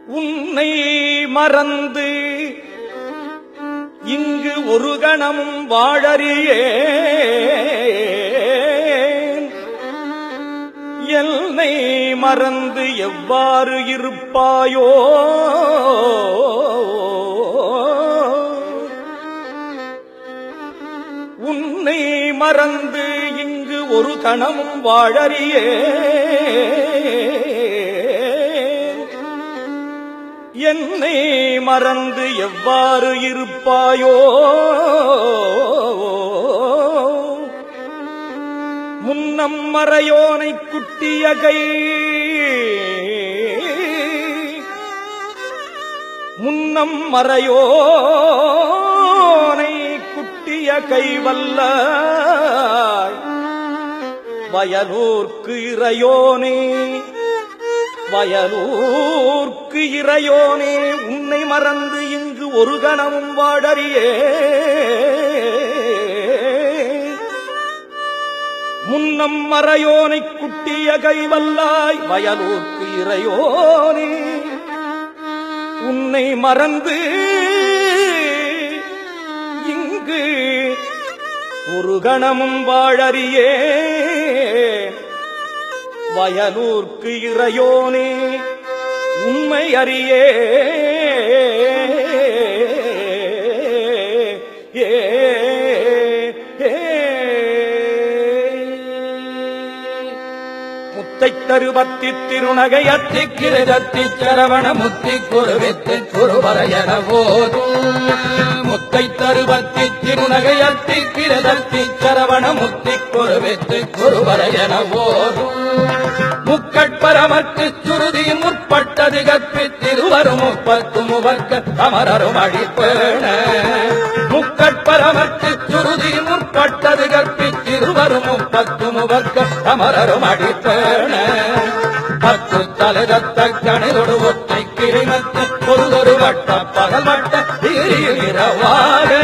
உன்னை மறந்து இங்கு ஒரு கணமும் வாழறியேன். என்னை மறந்து எவ்வாறு இருப்பாயோ? உன்னை மறந்து இங்கு ஒரு கணமும் வாழறியேன். என்னை மறந்து எவ்வாறு இருப்பாயோ? முன்னம் மறையோனை குட்டிய கை, முன்னம் மறையோனை குட்டிய கைவல்லாய் வயலூர்க்கு இறையோனே, வயலூர்க்கு இறையோனே, உன்னை மறந்து இங்கு ஒரு கணமும் வாழறியே. முன்னம் மறையோனை குட்டிய கைவல்லாய் வயலூர்க்கு இறையோனே, உன்னை மறந்து இங்கு ஒரு கணமும் வாழறியே. வயலூர்க்கு இறையோனே, உண்மை அறியே. முத்தைத் தருபத்தி திருநகை அத்திக்கிரதத்தி சரவண முத்தி குருவித்து குருவரையன போதும். முத்தைத் தருபத்தி திருநகை அத்திக்கிரதத்தி சரவண முத்தி குருவித்து குருவரையன போதும். முக்கட்பரமற்கு சுருதியின் முற்பட்டது கற்பித்திருவரும் முப்பத்து முவர்க்க அமரரும் அழிப்பேண. முக்கட்பரமற்கு சுருதியின் முற்பட்டது கற்பித்திருவரும் முப்பத்து முவர்க்க அமரரும் அழிப்பேண. பத்து தலைதத்த கணிதொடு ஒற்றை கிரிமத்து பொருதொரு வட்ட பகல் வட்ட இரவாக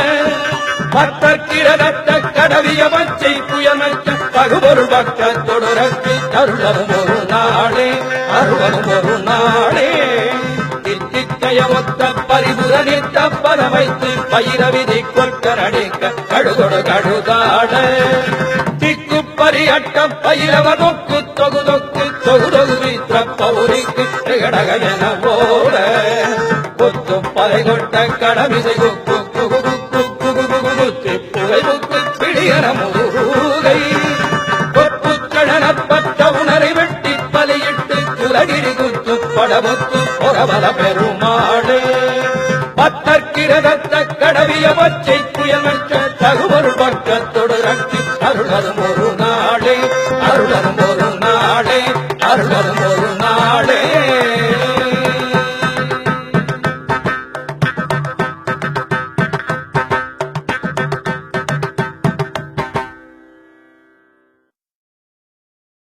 பத்தற்கிரதத்த கடவிய பச்சை புயமற்ற பகுபொருள் பக்க தொடரக்கு அருளவும் ஒரு நாளே, அருளவும் ஒரு நாளே. தித்தித்தைய ஒத்த பரிபுரணித்த பத வைத்து பயிரவிதி கொட்ட நடிக்க கடுகொடு கடுதாட திக்கு பரியட்ட பயிரவ தொக்கு தொகு தொக்கு தொகுதொகு வீத்த பௌரிக்கு கடகன போட கொத்து பறை கொட்ட கடவிதை கொக்கு புகை புக்கு பிடியன முருகை கொப்புக்கடனப்பட்ட உணரை வெட்டி பலியிட்டு குலகிரி குத்து படமுத்து பொறவல பெருமாளே. பத்தற்கிரதத்த கடவிய பச்சை புயமற்ற தகுபொருள் பக்கத்தொடு ரட்டி அருளரும் ஒரு நாளே, அருளரும் ஒரு நாளே, அருளரும் ஒரு